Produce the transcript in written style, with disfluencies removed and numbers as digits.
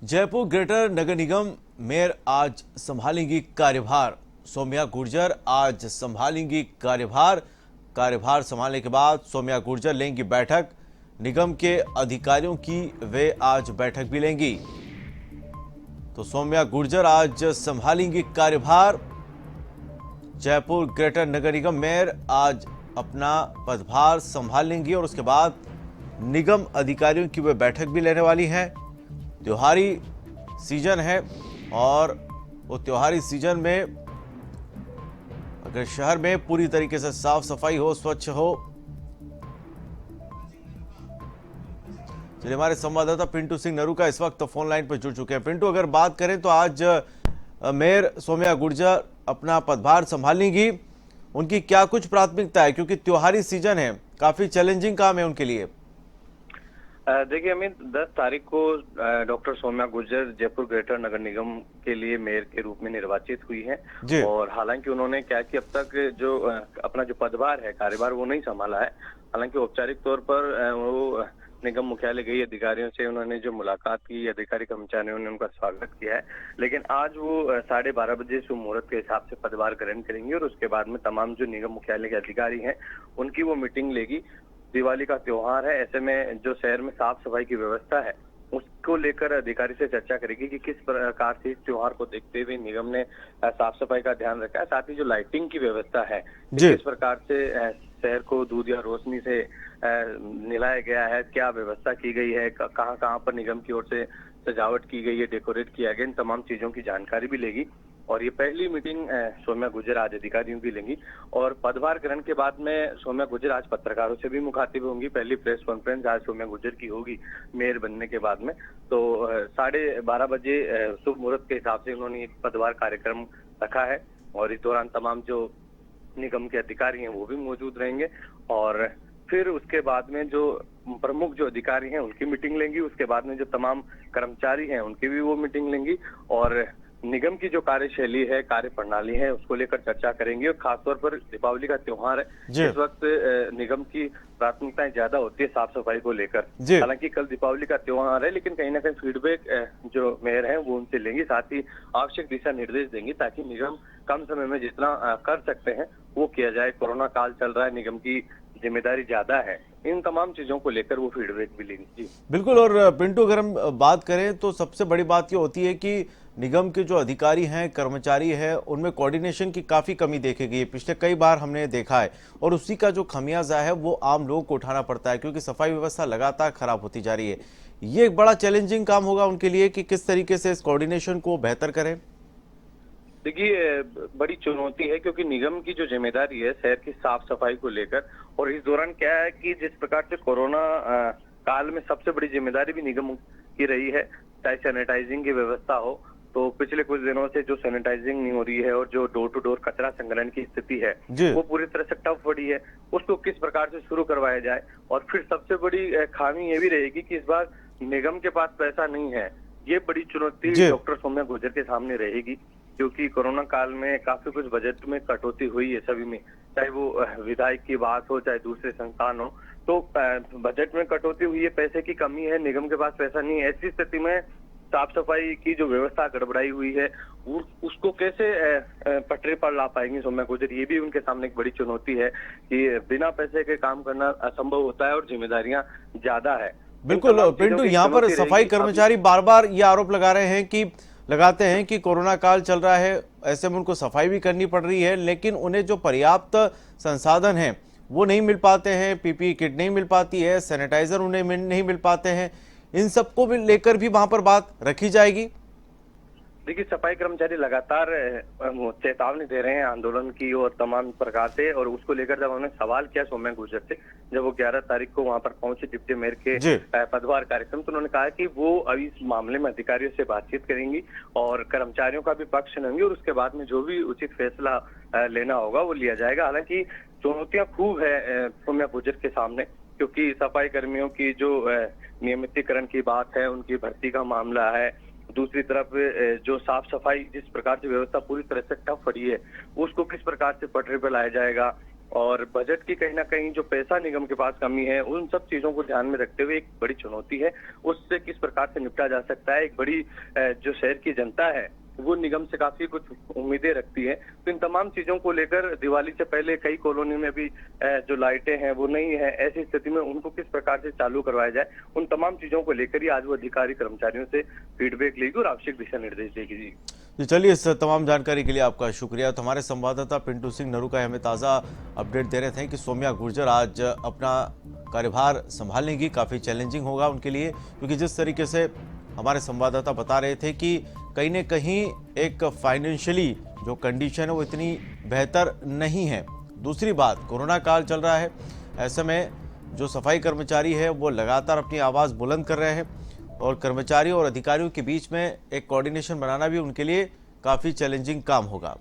Jaipur greater नगर निगम mayor आज संभालेंगी कार्यभार। सौम्या गुर्जर आज संभालेंगी कार्यभार संभालने के बाद सौम्या गुर्जर लेंगी बैठक। निगम के अधिकारियों की वे आज बैठक भी लेंगी। तो सौम्या गुर्जर आज संभालेंगी कार्यभार। जयपुर ग्रेटर नगर निगम मेयर आज अपना पदभार संभाल लेंगी और उसके बाद निगम अधिकारियों की वे बैठक भी लेने वाली हैं। त्योहारी सीजन है और वो त्योहारी सीजन में अगर शहर में पूरी तरीके से साफ सफाई हो, स्वच्छ हो। चलिए, हमारे संवाददाता पिंटू सिंह नरूका इस वक्त फोन लाइन पर जुड़ चुके हैं। पिंटू, अगर बात करें तो आज मेयर सौम्या गुर्जर अपना पदभार संभालेंगी। उनकी क्या कुछ प्राथमिकता है, क्योंकि त्योहारी सीजन है, काफी चैलेंजिंग काम है उनके लिए। देखिए अमित, 10 तारीख को डॉक्टर सौम्या गुर्जर जयपुर ग्रेटर नगर निगम के लिए मेयर के रूप में निर्वाचित हुई है। और हालांकि उन्होंने क्या कि अब तक जो अपना जो पदभार है, कार्यभार, वो नहीं संभाला है। हालांकि औपचारिक तौर पर वो निगम मुख्यालय गई, अधिकारियों से उन्होंने जो मुलाकात की, अधिकारी कर्मचारियों ने उनका स्वागत किया है। लेकिन आज वो 12:30 बजे शुभ मुहूर्त के हिसाब से पदभार ग्रहण करेंगी और उसके बाद में तमाम जो निगम मुख्यालय के अधिकारी हैं उनकी वो मीटिंग लेगी। दिवाली का त्योहार है, ऐसे में जो शहर में साफ सफाई की व्यवस्था है उसको लेकर अधिकारी से चर्चा करेगी कि किस प्रकार से इस त्योहार को देखते हुए निगम ने साफ सफाई का ध्यान रखा है। साथ ही जो लाइटिंग की व्यवस्था है, किस प्रकार से शहर को दूध या रोशनी से निलाया गया है, क्या व्यवस्था की गई है, कहाँ कहाँ पर निगम की ओर से सजावट की गई है, डेकोरेट किया गया, इन तमाम चीजों की जानकारी भी लेगी। और ये पहली मीटिंग सौम्या गुर्जर आज अधिकारियों की लेंगी। और पदभार ग्रहण के बाद में सौम्या गुर्जर आज पत्रकारों से भी मुखातिब होंगी। पहली प्रेस कॉन्फ्रेंस आज सौम्या गुर्जर की होगी मेयर बनने के बाद में। तो 12:30 बजे शुभ मुहूर्त के हिसाब से उन्होंने एक पदभार कार्यक्रम रखा है और इस दौरान तमाम जो निगम के अधिकारी हैं वो भी मौजूद रहेंगे। और फिर उसके बाद में जो प्रमुख जो अधिकारी हैं उनकी मीटिंग लेंगी। उसके बाद में जो तमाम कर्मचारी हैं उनकी भी वो मीटिंग लेंगी और निगम की जो कार्यशैली है, कार्य प्रणाली है, उसको लेकर चर्चा करेंगे। और खासतौर पर दीपावली का त्योहार है, इस वक्त निगम की प्राथमिकताएं ज्यादा होती है साफ सफाई को लेकर। हालांकि कल दीपावली का त्योहार है, लेकिन कहीं ना कहीं फीडबैक जो मेयर है वो उनसे लेंगी, साथ ही आवश्यक दिशा निर्देश देंगी ताकि निगम कम समय में जितना कर सकते हैं वो किया जाए। कोरोना काल चल रहा है, निगम की जिम्मेदारी ज्यादा है, इन तमाम चीजों को लेकर वो फीडबैक भी लेंगे। जी बिल्कुल। और पिंटू, अगर हम बात करें तो सबसे बड़ी बात ये होती है कि निगम के जो अधिकारी हैं, कर्मचारी हैं, उनमें कोऑर्डिनेशन की काफ़ी कमी देखी गई है। पिछले कई बार हमने देखा है और उसी का जो खमियाजा है वो आम लोगों को उठाना पड़ता है, क्योंकि सफाई व्यवस्था लगातार खराब होती जा रही है। ये एक बड़ा चैलेंजिंग काम होगा उनके लिए कि किस तरीके से इस कोऑर्डिनेशन को बेहतर करें। देखिए, बड़ी चुनौती है क्योंकि निगम की जो जिम्मेदारी है शहर की साफ सफाई को लेकर, और इस दौरान क्या है कि जिस प्रकार से कोरोना काल में सबसे बड़ी जिम्मेदारी भी निगम की रही है, चाहे सैनिटाइजिंग की व्यवस्था हो। तो पिछले कुछ दिनों से जो सैनिटाइजिंग नहीं हो रही है और जो डोर टू डोर कचरा संग्रहण की स्थिति है वो पूरी तरह से टफ पड़ी है, उसको किस प्रकार से शुरू करवाया जाए। और फिर सबसे बड़ी खामी ये भी रहेगी कि इस बार निगम के पास पैसा नहीं है। ये बड़ी चुनौती डॉक्टर सौम्या गुर्जर के सामने रहेगी, क्योंकि कोरोना काल में काफी कुछ बजट में कटौती हुई है सभी में, चाहे वो विधायक की बात हो चाहे दूसरे संस्थान हो। तो बजट में कटौती हुई है, पैसे की कमी है, निगम के पास पैसा नहीं है। ऐसी स्थिति में साफ सफाई की जो व्यवस्था गड़बड़ाई हुई है उसको कैसे पटरी पर ला पाएंगे सौम्या गुर्जर, ये भी उनके सामने एक बड़ी चुनौती है कि बिना पैसे के काम करना असंभव होता है और जिम्मेदारियां ज्यादा है। बिल्कुल पिंटू, यहाँ पर सफाई कर्मचारी बार बार ये आरोप लगाते हैं कि कोरोना काल चल रहा है, ऐसे में उनको सफाई भी करनी पड़ रही है, लेकिन उन्हें जो पर्याप्त संसाधन हैं वो नहीं मिल पाते हैं। पीपीई किट नहीं मिल पाती है, सैनिटाइजर उन्हें नहीं मिल पाते हैं। इन सबको भी लेकर भी वहां पर बात रखी जाएगी। देखिए, सफाई कर्मचारी लगातार चेतावनी दे रहे हैं आंदोलन की और तमाम प्रकार से, और उसको लेकर जब उन्होंने सवाल किया सौम्या गुर्जर से, जब वो 11 तारीख को वहां पर पहुंचे डिप्टी मेयर के पदभार कार्यक्रम, तो उन्होंने कहा कि वो अभी इस मामले में अधिकारियों से बातचीत करेंगी और कर्मचारियों का भी पक्ष लेंगी और उसके बाद में जो भी उचित फैसला लेना होगा वो लिया जाएगा। हालांकि चुनौतियां खूब है सौम्या गुर्जर के सामने, क्योंकि सफाई कर्मियों की जो नियमितीकरण की बात है, उनकी भर्ती का मामला है, दूसरी तरफ जो साफ सफाई जिस प्रकार से व्यवस्था पूरी तरह से ठप पड़ी है उसको किस प्रकार से पटरी पर लाया जाएगा, और बजट की कहीं ना कहीं जो पैसा निगम के पास कमी है, उन सब चीजों को ध्यान में रखते हुए एक बड़ी चुनौती है, उससे किस प्रकार से निपटा जा सकता है। एक बड़ी जो शहर की जनता है वो निगम से काफी कुछ उम्मीदें रखती है। तो इन तमाम चीजों को लेकर दिवाली से पहले कई कॉलोनी में भी जो लाइटें हैं वो नहीं है, ऐसी स्थिति में उनको किस प्रकार से चालू करवाया जाए, उन तमाम चीजों को लेकर ही आज वो अधिकारी कर्मचारियों से फीडबैक लेगी और आवश्यक दिशा निर्देश देगी। जी तो चलिए, इस तमाम जानकारी के लिए आपका शुक्रिया। तो हमारे संवाददाता पिंटू सिंह नरूका हमें ताज़ा अपडेट दे रहे थे कि सौम्या गुर्जर आज अपना कार्यभार संभालेंगी। काफ़ी चैलेंजिंग होगा उनके लिए, क्योंकि जिस तरीके से हमारे संवाददाता बता रहे थे कि कहीं न कहीं एक फाइनेंशियली जो कंडीशन है वो इतनी बेहतर नहीं है। दूसरी बात, कोरोना काल चल रहा है, ऐसे में जो सफाई कर्मचारी है वो लगातार अपनी आवाज़ बुलंद कर रहे हैं और कर्मचारियों और अधिकारियों के बीच में एक कोऑर्डिनेशन बनाना भी उनके लिए काफ़ी चैलेंजिंग काम होगा।